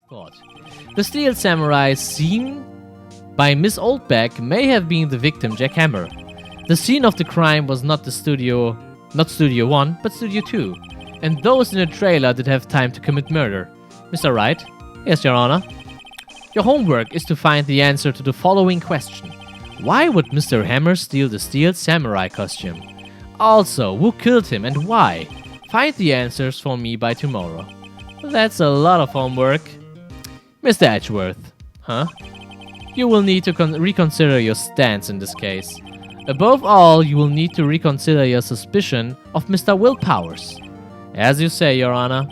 God. The steel samurai seen by Miss Oldback may have been the victim, Jack Hammer. The scene of the crime was not Studio 1, but Studio 2. And those in the trailer did have time to commit murder. Mr. Wright? Yes, Your Honor. Your homework is to find the answer to the following question. Why would Mr. Hammer steal the steel samurai costume? Also, who killed him and why? Find the answers for me by tomorrow. That's a lot of homework. Mr. Edgeworth. Huh? You will need to reconsider your stance in this case. Above all, you will need to reconsider your suspicion of Mr. Will Powers. As you say, Your Honor.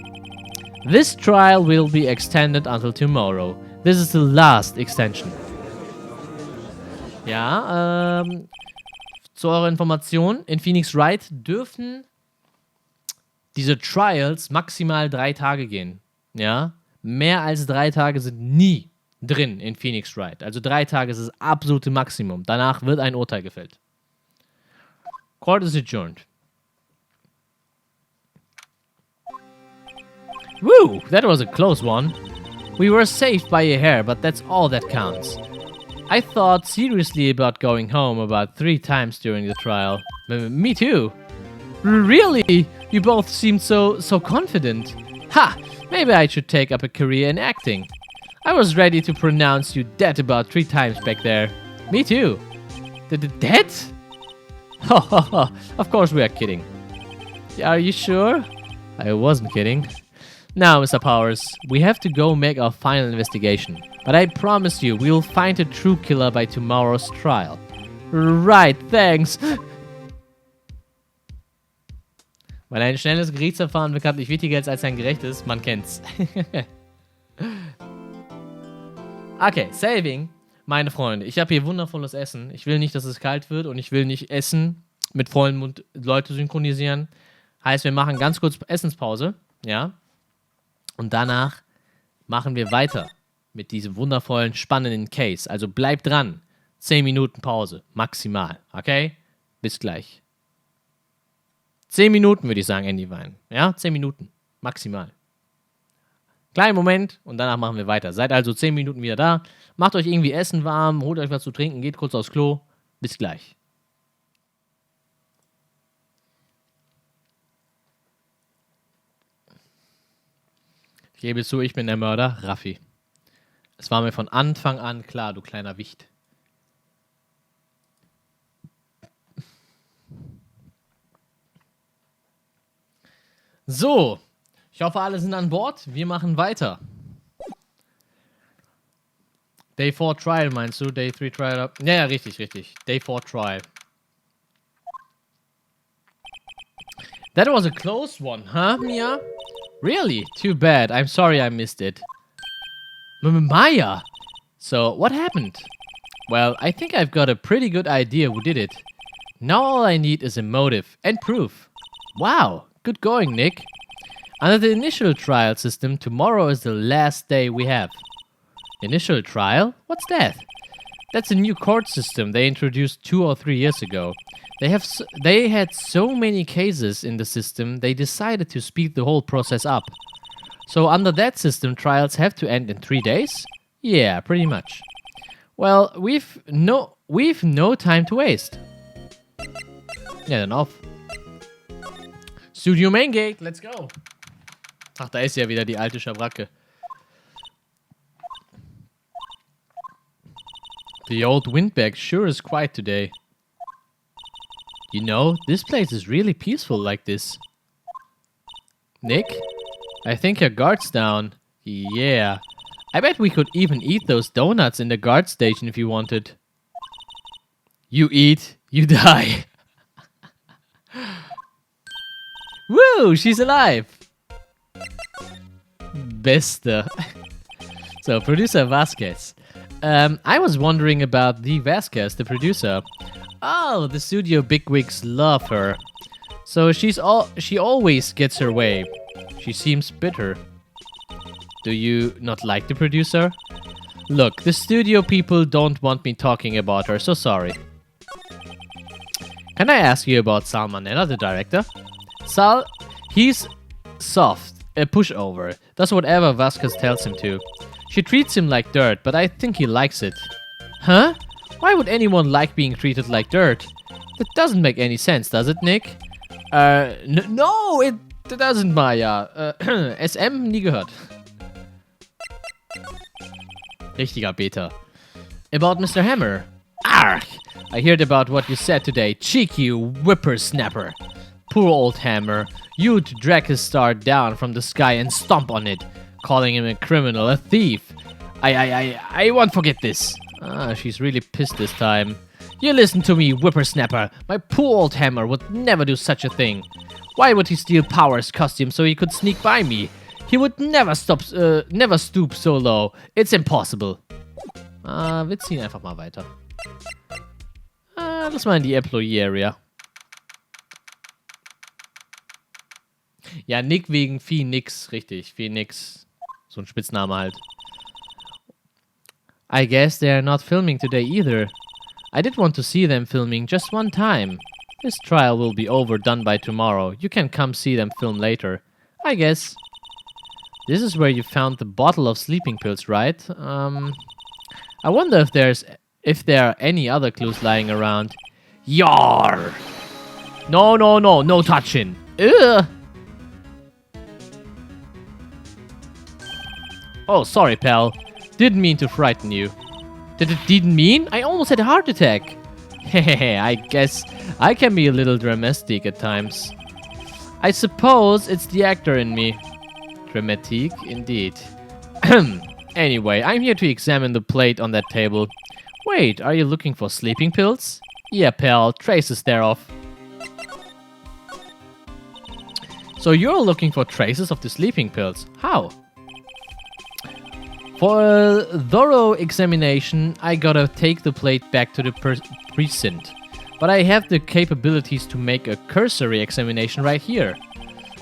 This trial will be extended until tomorrow. This is the last extension. Ja, zu eurer Information, in Phoenix Wright dürfen diese Trials maximal 3 Tage gehen. Ja, mehr als 3 Tage sind nie drin in Phoenix Wright. Also 3 Tage ist das absolute Maximum. Danach wird ein Urteil gefällt. Court is adjourned. Woo! That was a close one. We were saved by a hair, but that's all that counts. I thought seriously about going home about 3 times during the trial. Me too. Really? You both seemed so confident. Ha! Maybe I should take up a career in acting. I was ready to pronounce you dead about 3 times back there. Me too. Dead? Of course we are kidding. Are you sure? I wasn't kidding. Now, Mr. Powers, we have to go make our final investigation. But I promise you, we will find a true killer by tomorrow's trial. Right, thanks. Weil ein schnelles Gerichtsverfahren bekanntlich wichtiger ist als ein gerechtes, man kennt's. Okay, saving. Meine Freunde, ich habe hier wundervolles Essen. Ich will nicht, dass es kalt wird und ich will nicht essen, mit vollem Mund Leute synchronisieren. Heißt, wir machen ganz kurz Essenspause, ja. Und danach machen wir weiter mit diesem wundervollen, spannenden Case. Also bleibt dran. 10 Minuten Pause, maximal, okay? Bis gleich. 10 Minuten würde ich sagen, Andy Wein. Ja, 10 Minuten, maximal. Kleinen Moment und danach machen wir weiter. Seid also 10 Minuten wieder da. Macht euch irgendwie Essen warm, holt euch was zu trinken, geht kurz aufs Klo. Bis gleich. Ich gebe zu, ich bin der Mörder, Raffi. Es war mir von Anfang an klar, du kleiner Wicht. So, ich hoffe, alle sind an Bord. Wir machen weiter. Day 4 Trial meinst du? Day 3 Trial? Ja, richtig. Day 4 Trial. That was a close one, huh, Mia? Really? Too bad. I'm sorry I missed it. Maya! So, what happened? Well, I think I've got a pretty good idea who did it. Now all I need is a motive and proof. Wow, good going, Nick. Under the initial trial system, tomorrow is the last day we have. Initial trial? What's that? That's a new court system they introduced 2 or 3 years ago. They had so many cases in the system, they decided to speed the whole process up. So under that system, trials have to end in 3 days? Yeah, pretty much. Well, we've no time to waste. Ja, dann auf. Studio Main Gate, let's go. Ach, da ist ja wieder die alte Schabracke. The old windbag sure is quiet today. You know, this place is really peaceful like this. Nick? I think your guard's down. Yeah. I bet we could even eat those donuts in the guard station if you wanted. You eat, you die. Woo, she's alive. Beste. So, producer Vasquez. I was wondering about the Vasquez, the producer. Oh, the studio bigwigs love her. So she always gets her way. She seems bitter. Do you not like the producer? Look, the studio people don't want me talking about her, so sorry. Can I ask you about Sal Manella, the director? Sal, he's soft, a pushover, does whatever Vasquez tells him to. She treats him like dirt, but I think he likes it. Huh? Why would anyone like being treated like dirt? That doesn't make any sense, does it, Nick? No, it doesn't, Maya. SM nie gehört. Richtiger Beta. About Mr. Hammer. Arg! I heard about what you said today, cheeky whippersnapper. Poor old Hammer. You'd drag his star down from the sky and stomp on it, calling him a criminal, a thief. I won't forget this. Ah, she's really pissed this time. You listen to me, whippersnapper. My poor old Hammer would never do such a thing. Why would he steal Power's costume so he could sneak by me? He would never stoop so low. It's impossible. Wir ziehen einfach mal weiter. Lass mal in die Employee Area. Ja, Nick wegen Phoenix, richtig. Phoenix. So ein Spitzname halt. I guess they're not filming today either. I did want to see them filming just one time. This trial will be overdone by tomorrow. You can come see them film later. I guess. This is where you found the bottle of sleeping pills, right? I wonder if there are any other clues lying around. Yar! No touching. Ugh! Oh, sorry, pal. Didn't mean to frighten you. Didn't mean? I almost had a heart attack. Hehehe, I guess I can be a little dramatic at times. I suppose it's the actor in me. Dramatic, indeed. Anyway, I'm here to examine the plate on that table. Wait, are you looking for sleeping pills? Yeah, pal, traces thereof. So you're looking for traces of the sleeping pills. How? For a thorough examination, I gotta take the plate back to the precinct. But I have the capabilities to make a cursory examination right here.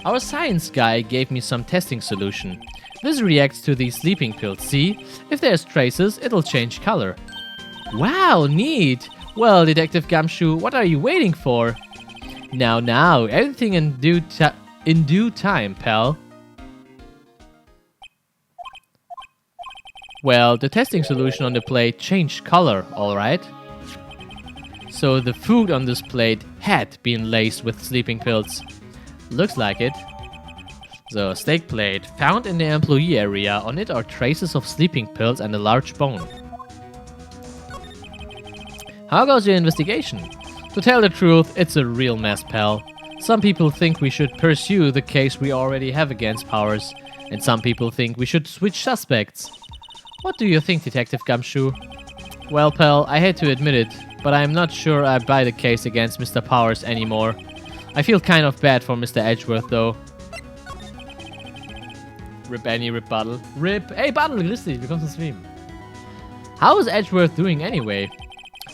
Our science guy gave me some testing solution. This reacts to these sleeping pills, see? If there's traces, it'll change color. Wow, neat! Well, Detective Gumshoe, what are you waiting for? Now, everything in due time, pal. Well, the testing solution on the plate changed color, alright? So the food on this plate had been laced with sleeping pills. Looks like it. So, steak plate, found in the employee area. On it are traces of sleeping pills and a large bone. How goes your investigation? To tell the truth, it's a real mess, pal. Some people think we should pursue the case we already have against Powers, and some people think we should switch suspects. What do you think, Detective Gumshoe? Well, pal, I hate to admit it, but I'm not sure I buy the case against Mr. Powers anymore. I feel kind of bad for Mr. Edgeworth, though. Rip Annie, Rip Buttle. Rip! Hey, Buttle, grüß dich, willkommen zum Stream. How is Edgeworth doing anyway?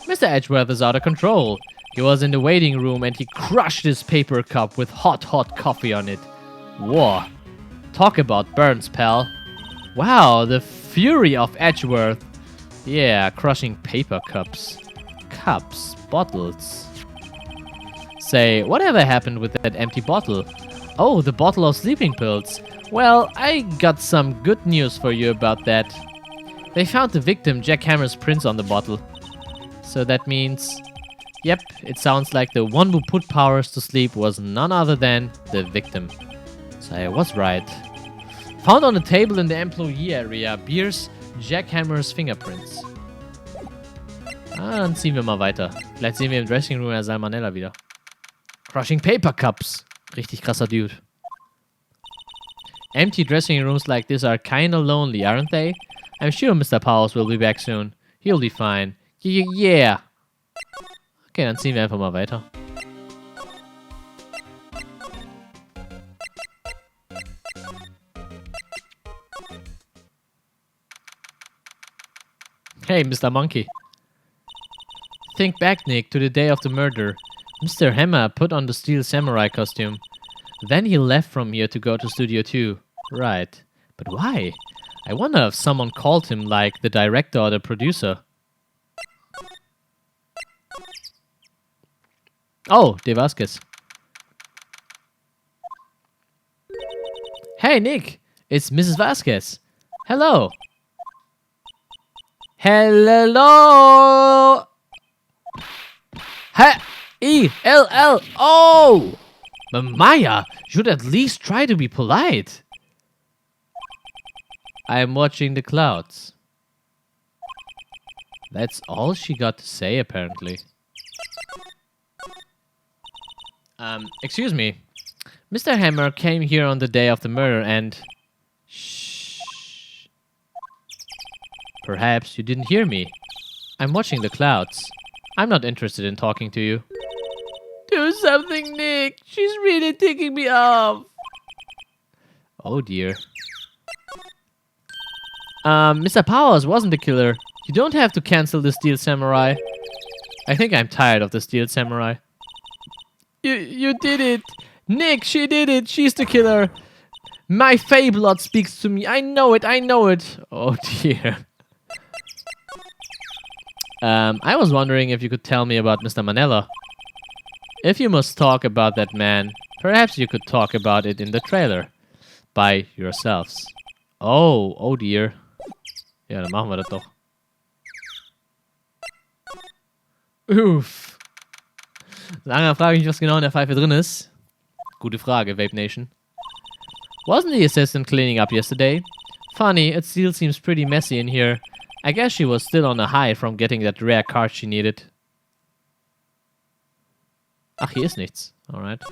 Mr. Edgeworth is out of control. He was in the waiting room and he crushed his paper cup with hot coffee on it. Whoa. Talk about burns, pal. Wow, the fury of Edgeworth. Yeah, crushing paper cups. Cups, bottles. Say, whatever happened with that empty bottle? Oh, the bottle of sleeping pills. Well, I got some good news for you about that. They found the victim Jack Hammer's prints on the bottle. So that means... Yep, it sounds like the one who put Powers to sleep was none other than the victim. So I was right. Found on the table in the employee area bears Jack Hammer's fingerprints. Dann ziehen wir mal weiter. Vielleicht sehen wir im Dressing Room ja Salmonella wieder. Crushing paper cups. Richtig krasser Dude. Empty dressing rooms like this are kinda lonely, aren't they? I'm sure Mr. Powers will be back soon. He'll be fine. Yeah. Okay, dann ziehen wir einfach mal weiter. Hey, Mr. Monkey. Think back, Nick, to the day of the murder. Mr. Hammer put on the steel samurai costume. Then he left from here to go to Studio 2. Right. But why? I wonder if someone called him, like the director or the producer. Oh, De Vasquez. Hey, Nick. It's Mrs. Vasquez. Hello. Hello. H-E-L-L-O. But Maya should at least try to be polite. I am watching the clouds. That's all she got to say, apparently. Excuse me. Mr. Hammer came here on the day of the murder and... Shh. Perhaps you didn't hear me. I'm watching the clouds. I'm not interested in talking to you. Do something, Nick. She's really ticking me off. Oh, dear. Mr. Powers wasn't the killer. You don't have to cancel the Steel Samurai. I think I'm tired of the Steel Samurai. You did it. Nick, she did it. She's the killer. My Fey blood speaks to me. I know it. I know it. Oh, dear. I was wondering if you could tell me about Mr. Manella. If you must talk about that man, perhaps you could talk about it in the trailer. By yourselves. Oh dear. Ja, dann machen wir das doch. Uff. Langer frage ich mich, was genau in der Pfeife drin ist. Gute Frage, Vape Nation. Wasn't the assistant cleaning up yesterday? Funny, it still seems pretty messy in here. I guess she was still on a high from getting that rare card she needed. Ach, hier ist nichts. Alright.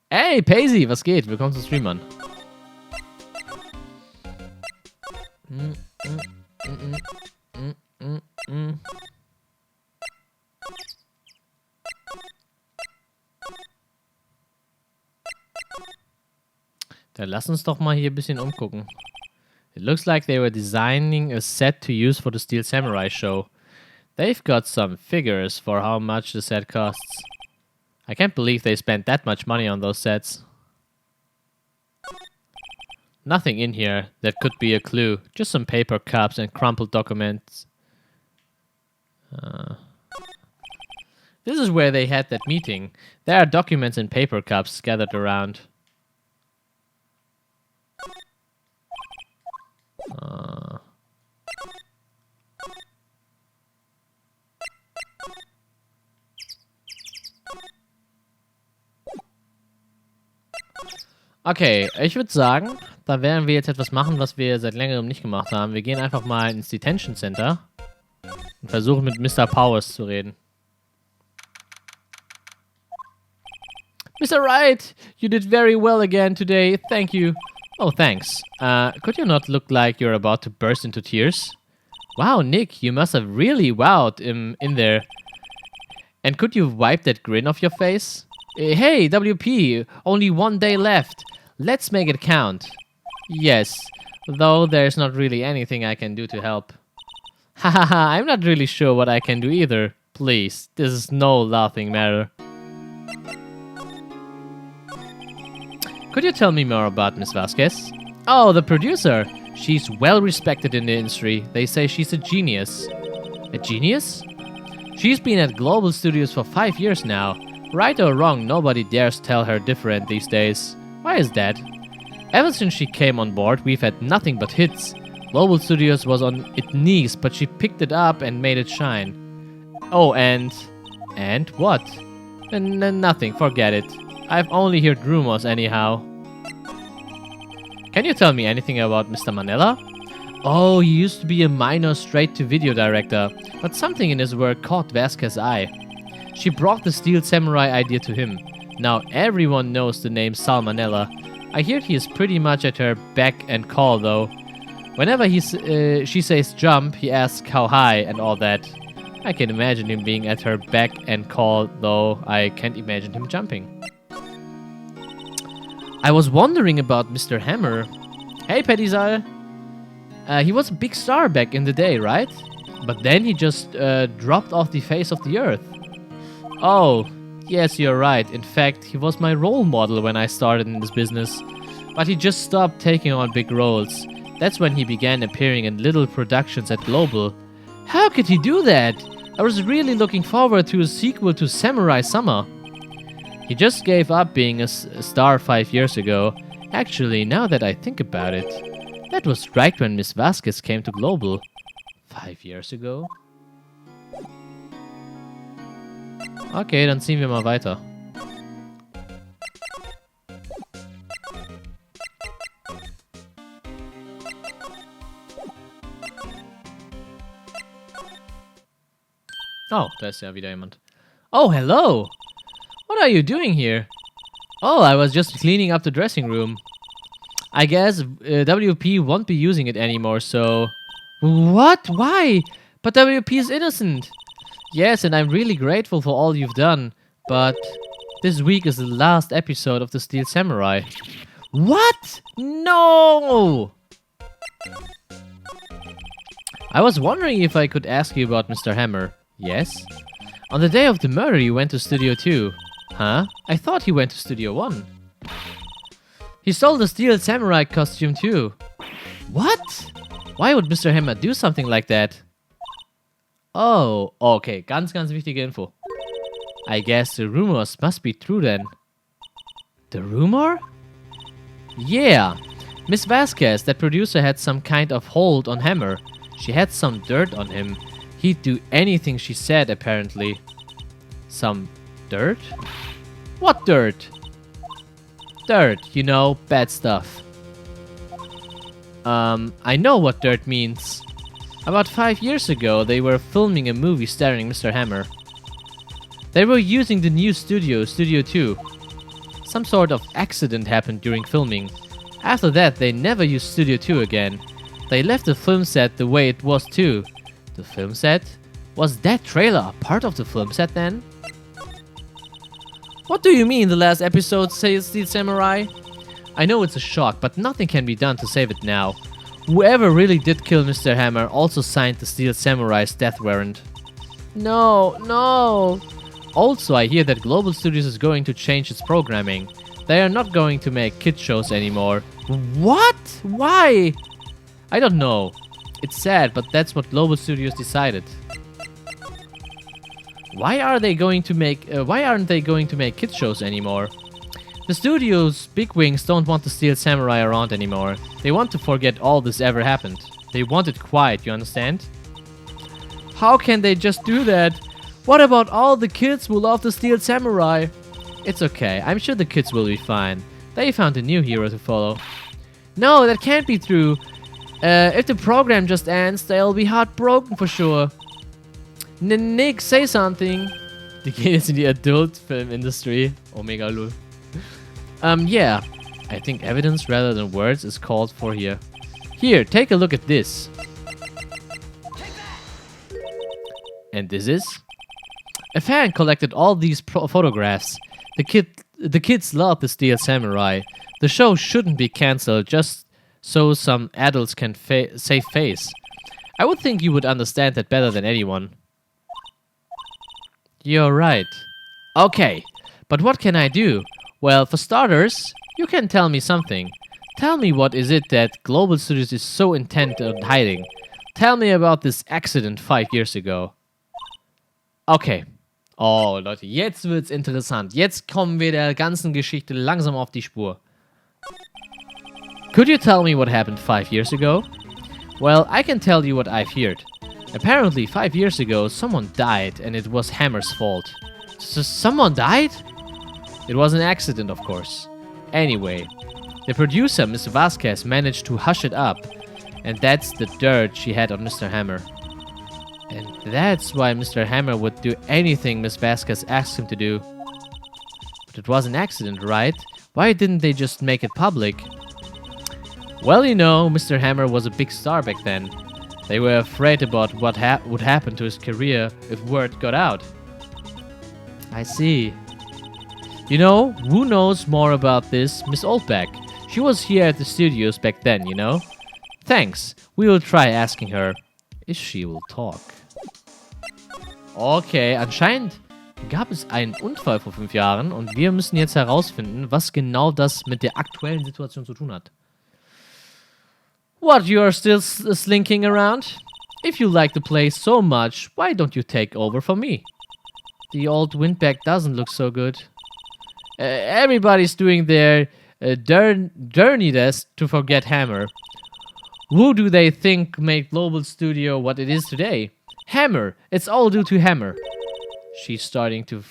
Hey, Paisy, was geht? Willkommen zum Stream, Mann. Dann lass uns doch mal hier ein bisschen umgucken. It looks like they were designing a set to use for the Steel Samurai show. They've got some figures for how much the set costs. I can't believe they spent that much money on those sets. Nothing in here that could be a clue. Just some paper cups and crumpled documents. This is where they had that meeting. There are documents and paper cups gathered around. Okay, ich würde sagen, da werden wir jetzt etwas machen, was wir seit längerem nicht gemacht haben. Wir gehen einfach mal ins Detention Center und versuchen mit Mr. Powers zu reden. Mr. Wright, you did very well again today. Thank you. Oh, thanks. Could you not look like you're about to burst into tears? Wow, Nick, you must have really wowed in there. And could you wipe that grin off your face? Hey, WP, only 1 day left. Let's make it count. Yes, though there's not really anything I can do to help. Hahaha, I'm not really sure what I can do either. Please, this is no laughing matter. Could you tell me more about Miss Vasquez? Oh, the producer. She's well respected in the industry. They say she's a genius. A genius? She's been at Global Studios for 5 years now. Right or wrong, nobody dares tell her different these days. Why is that? Ever since she came on board, we've had nothing but hits. Global Studios was on its knees, but she picked it up and made it shine. Oh, and what? Nothing, forget it. I've only heard rumors anyhow. Can you tell me anything about Mr. Manella? Oh, he used to be a minor straight-to-video director, but something in his work caught Vasquez's eye. She brought the Steel Samurai idea to him. Now everyone knows the name Salmonella. I hear he is pretty much at her beck and call though. Whenever she says jump, he asks how high and all that. I can imagine him being at her beck and call, though I can't imagine him jumping. I was wondering about Mr. Hammer. Hey, Petizal. He was a big star back in the day, right? But then he just dropped off the face of the earth. Oh, yes, you're right. In fact, he was my role model when I started in this business. But he just stopped taking on big roles. That's when he began appearing in little productions at Global. How could he do that? I was really looking forward to a sequel to Samurai Summer. He just gave up being a star 5 years ago. Actually, now that I think about it, that was right when Miss Vasquez came to Global. 5 years ago? Okay, dann ziehen wir mal weiter. Oh, da ist ja wieder jemand. Oh, hello! What are you doing here? Oh, I was just cleaning up the dressing room. I guess WP won't be using it anymore, so... What? Why? But WP is innocent. Yes, and I'm really grateful for all you've done. But this week is the last episode of the Steel Samurai. What? No! I was wondering if I could ask you about Mr. Hammer. Yes? On the day of the murder, you went to Studio 2. Huh? I thought he went to Studio 1. He stole the Steel Samurai costume too. What? Why would Mr. Hammer do something like that? Oh, okay. Ganz wichtige Info. I guess the rumors must be true then. The rumor? Yeah. Miss Vasquez, that producer, had some kind of hold on Hammer. She had some dirt on him. He'd do anything she said, apparently. Some dirt? What dirt? Dirt, you know, bad stuff. I know what dirt means. About 5 years ago, they were filming a movie starring Mr. Hammer. They were using the new studio, Studio 2. Some sort of accident happened during filming. After that, they never used Studio 2 again. They left the film set the way it was too. The film set? Was that trailer a part of the film set then? What do you mean the last episode says Steel Samurai? I know it's a shock, but nothing can be done to save it now. Whoever really did kill Mr. Hammer also signed the Steel Samurai's death warrant. No, no. Also, I hear that Global Studios is going to change its programming. They are not going to make kids shows anymore. What? Why? I don't know. It's sad, but that's what Global Studios decided. Why aren't they going to make kids shows anymore? The studio's bigwigs don't want the Steel Samurai around anymore. They want to forget all this ever happened. They want it quiet, you understand? How can they just do that? What about all the kids who love the Steel Samurai? It's okay, I'm sure the kids will be fine. They found a new hero to follow. No, that can't be true. If the program just ends, they'll be heartbroken for sure. Nick, say something. Die gehen jetzt in die Adult-Film-Industry. Oh, mega lol. Yeah. I think evidence rather than words is called for here. Here, take a look at this. And this is? A fan collected all these photographs. The kids love the Steel Samurai. The show shouldn't be cancelled just so some adults can save face. I would think you would understand that better than anyone. You're right. Okay, but what can I do? Well, for starters, you can tell me something. Tell me what is it that Global Studios is so intent on hiding. Tell me about this accident 5 years ago. Okay. Oh, Leute, jetzt wird's interessant. Jetzt kommen wir der ganzen Geschichte langsam auf die Spur. Could you tell me what happened 5 years ago? Well, I can tell you what I've heard. Apparently, 5 years ago, someone died, and it was Hammer's fault. So someone died? It was an accident, of course. Anyway, the producer, Miss Vasquez, managed to hush it up, and that's the dirt she had on Mr. Hammer. And that's why Mr. Hammer would do anything Miss Vasquez asked him to do. But it was an accident, right? Why didn't they just make it public? Well, you know, Mr. Hammer was a big star back then. They were afraid about what would happen to his career if word got out. I see. You know, who knows more about this? Miss Oldback. She was here at the studios back then, you know? Thanks. We will try asking her. If she will talk. Okay, anscheinend gab es einen Unfall vor 5 Jahren und wir müssen jetzt herausfinden, was genau das mit der aktuellen Situation zu tun hat. What, you are still slinking around? If you like the place so much, why don't you take over for me? The old windbag doesn't look so good. Everybody's doing their darnedest to forget Hammer. Who do they think made Global Studio what it is today? Hammer! It's all due to Hammer. She's starting to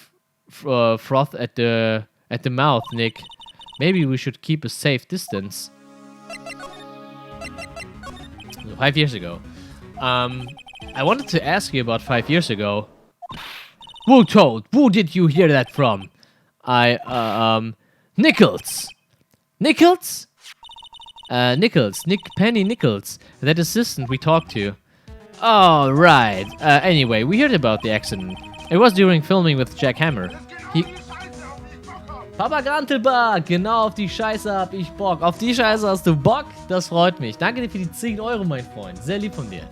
froth at the mouth, Nick. Maybe we should keep a safe distance. 5 years ago. I wanted to ask you about 5 years ago. Who told? Who did you hear that from? Nichols. Nichols? Nichols. Penny Nichols. That assistant we talked to. Oh, right. Anyway, we heard about the accident. It was during filming with Jack Hammer. Papa Grantelbart, genau auf die Scheiße hab ich Bock. Auf die Scheiße hast du Bock? Das freut mich. Danke dir für die 10 Euro, mein Freund. Sehr lieb von dir.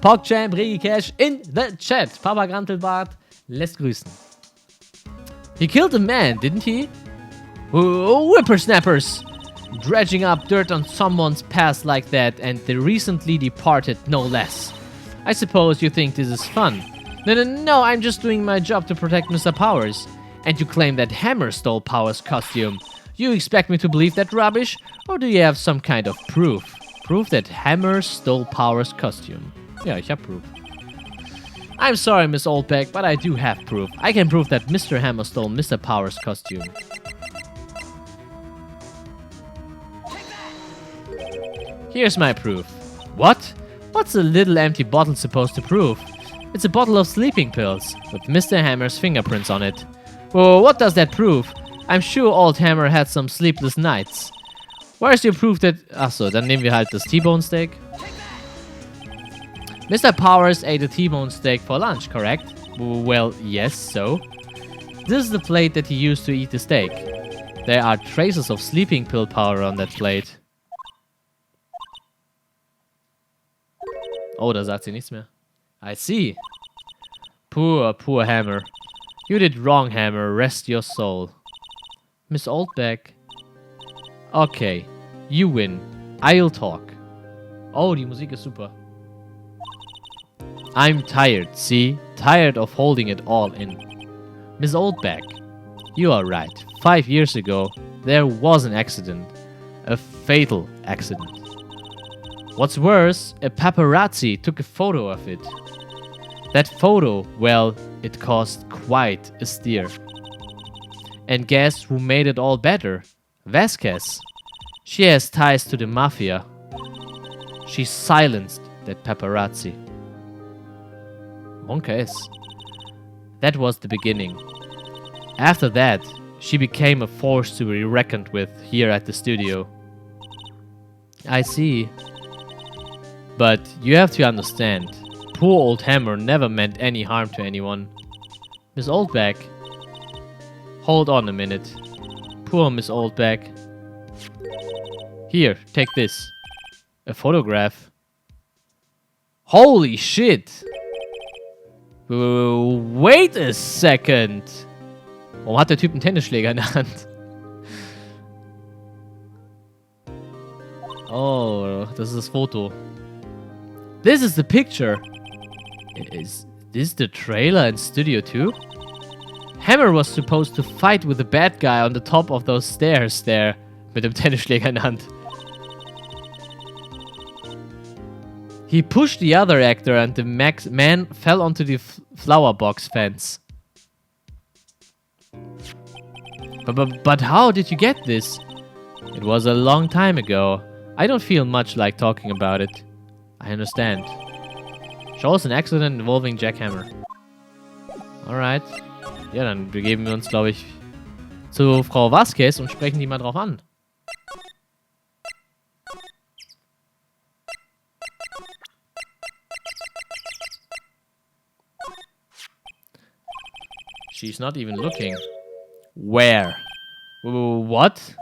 PogChamp, Regi Cash in the chat. Papa Grantelbart lässt grüßen. He killed a man, didn't he? Whippersnappers! Dredging up dirt on someone's past like that, and the recently departed no less. I suppose you think this is fun. No, I'm just doing my job to protect Mr. Powers. And you claim that Hammer stole Powers' costume. You expect me to believe that rubbish? Or do you have some kind of proof? Proof that Hammer stole Powers' costume. Ja, ich hab proof. I'm sorry, Miss Oldbeck, but I do have proof. I can prove that Mr. Hammer stole Mr. Powers' costume. Here's my proof. What? What's a little empty bottle supposed to prove? It's a bottle of sleeping pills, with Mr. Hammer's fingerprints on it. Well, what does that prove? I'm sure old Hammer had some sleepless nights. Where's your proof that... Achso, dann nehmen wir halt das T-Bone Steak. Mr. Powers ate a T-bone steak for lunch, correct? Well, yes, so? This is the plate that he used to eat the steak. There are traces of sleeping pill powder on that plate. Oh, da sagt sie nichts mehr. I see. Poor Hammer. You did wrong, Hammer. Rest your soul. Miss Oldbeck. Okay, you win. I'll talk. Oh, die Musik ist super. I'm tired, see? Tired of holding it all in. Miss Oldbeck. You are right. 5 years ago, there was an accident. A fatal accident. What's worse, a paparazzi took a photo of it. That photo, well, it caused quite a stir. And guess who made it all better? Vasquez. She has ties to the mafia. She silenced that paparazzi. Monka is. That was the beginning. After that, she became a force to be reckoned with here at the studio. I see. But you have to understand, poor old Hammer never meant any harm to anyone. Miss Oldbeck. Hold on a minute. Poor Miss Oldbeck. Here, take this. A photograph. Holy shit! Wait a second! Warum hat der Typ einen Tennisschläger in der Hand? Oh, das ist das Foto. This is the picture. Is this the trailer in Studio 2? Hammer was supposed to fight with the bad guy on the top of those stairs there. Mit dem Tennisschläger in der Hand. He pushed the other actor and the man fell onto the flower box fence. But how did you get this? It was a long time ago. I don't feel much like talking about it. I understand. Shows an accident involving Jack Hammer. Alright. Ja, dann begeben wir uns, glaube ich, zu Frau Vasquez und sprechen die mal drauf an. She's not even looking. Where? What?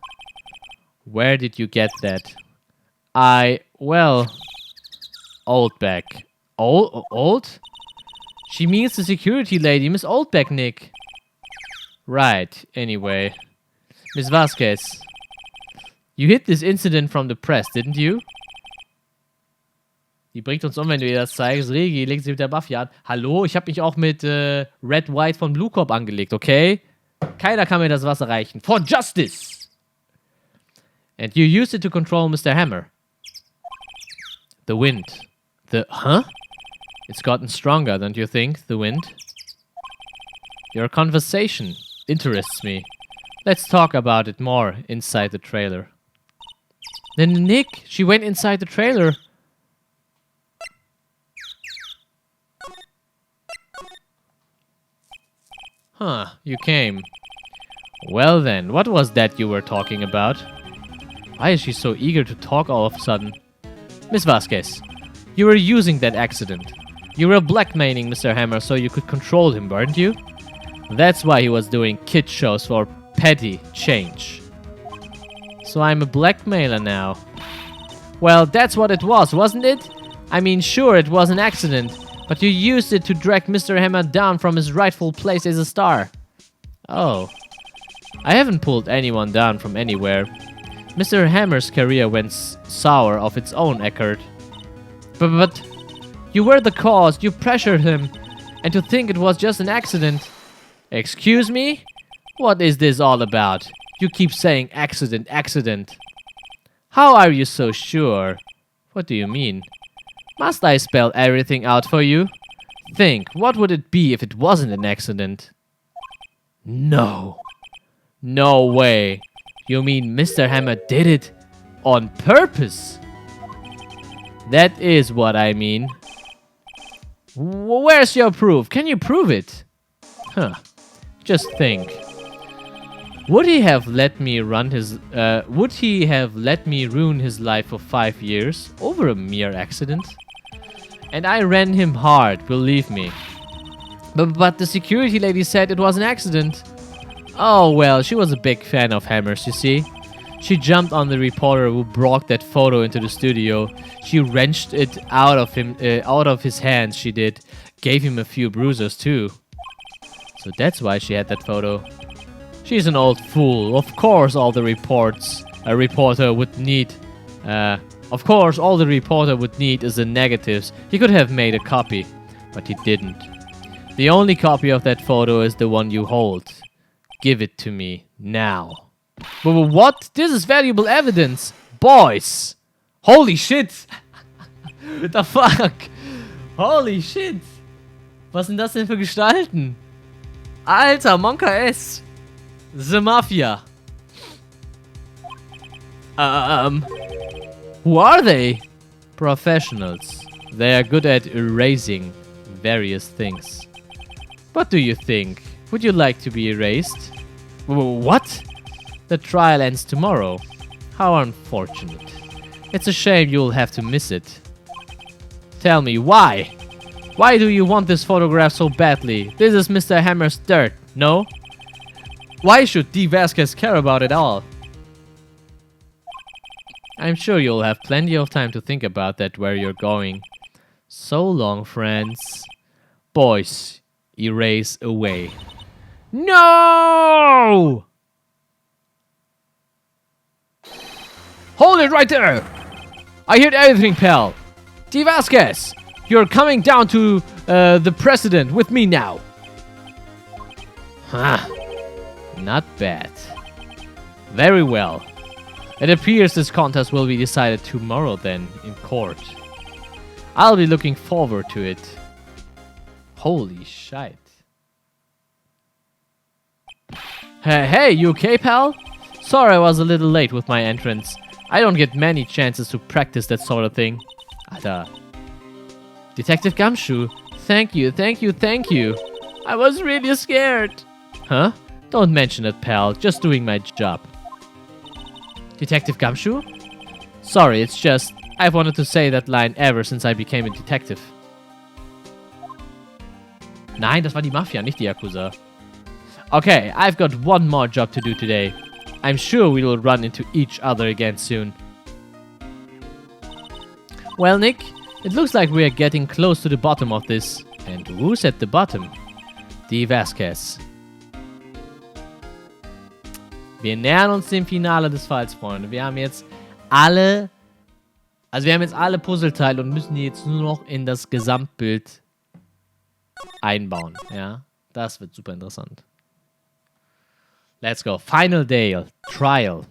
Where did you get that? Well... Oldbeck. Old? She means the security lady, Miss Oldbeck, Nick. Right, anyway. Miss Vasquez. You hid this incident from the press, didn't you? Die bringt uns um, wenn du ihr das zeigst. Regi, legt sie mit der Mafia an. Hallo, ich habe mich auch mit Red White von Blue Corp angelegt, okay? Keiner kann mir das Wasser reichen. For justice! And you used it to control Mr. Hammer. The wind. Huh? It's gotten stronger, don't you think, the wind? Your conversation interests me. Let's talk about it more inside the trailer. Then Nick, she went inside the trailer. Huh, you came. Well then, what was that you were talking about? Why is she so eager to talk all of a sudden? Miss Vasquez, you were using that accident. You were blackmailing Mr. Hammer so you could control him, weren't you? That's why he was doing kid shows for petty change. So I'm a blackmailer now. Well, that's what it was, wasn't it? I mean, sure, it was an accident, but you used it to drag Mr. Hammer down from his rightful place as a star. Oh. I haven't pulled anyone down from anywhere. Mr. Hammer's career went sour of its own accord. But you were the cause, you pressured him, and to think it was just an accident. Excuse me? What is this all about? You keep saying accident, accident. How are you so sure? What do you mean? Must I spell everything out for you? Think, what would it be if it wasn't an accident? No. No way. You mean Mr. Hammer did it on purpose? That is what I mean. Where's your proof? Can you prove it? Huh. Just think. Would he have let me ruin his life for 5 years over a mere accident? And I ran him hard, believe me. But the security lady said it was an accident. Oh well, she was a big fan of Hammers, you see. She jumped on the reporter who brought that photo into the studio. She wrenched it out of his hands, she did. Gave him a few bruises too. So that's why she had that photo. She's an old fool. Of course all the reporter would need is the negatives. He could have made a copy, but he didn't. The only copy of that photo is the one you hold. Give it to me, now. But what? This is valuable evidence. Boys! Holy shit! What the fuck? Holy shit! Was sind das denn für Gestalten? Alter, Monka S! The Mafia! Who are they? Professionals. They are good at erasing various things. What do you think? Would you like to be erased? What? The trial ends tomorrow. How unfortunate. It's a shame you'll have to miss it. Tell me, why? Why do you want this photograph so badly? This is Mr. Hammer's dirt, no? Why should D. Vasquez care about it all? I'm sure you'll have plenty of time to think about that where you're going. So long, friends. Boys, erase away. No! Hold it right there! I heard everything, pal. D. Vasquez, you're coming down to the president with me now. Huh. Not bad. Very well. It appears this contest will be decided tomorrow then, in court. I'll be looking forward to it. Holy shit. Hey, you okay, pal? Sorry I was a little late with my entrance. I don't get many chances to practice that sort of thing. Alter. Detective Gumshoe, thank you. I was really scared. Huh? Don't mention it, pal. Just doing my job. Detective Gumshoe? Sorry, it's just, I've wanted to say that line ever since I became a detective. Nein, das war die Mafia, nicht die Yakuza. Okay, I've got one more job to do today. I'm sure we will run into each other again soon. Well, Nick, it looks like we are getting close to the bottom of this. And who's at the bottom? Die Vasquez. Wir nähern uns dem Finale des Falls, Freunde. Wir haben jetzt alle Puzzleteile und müssen die jetzt nur noch in das Gesamtbild einbauen. Ja, das wird super interessant. Let's go. Final Day. Trial.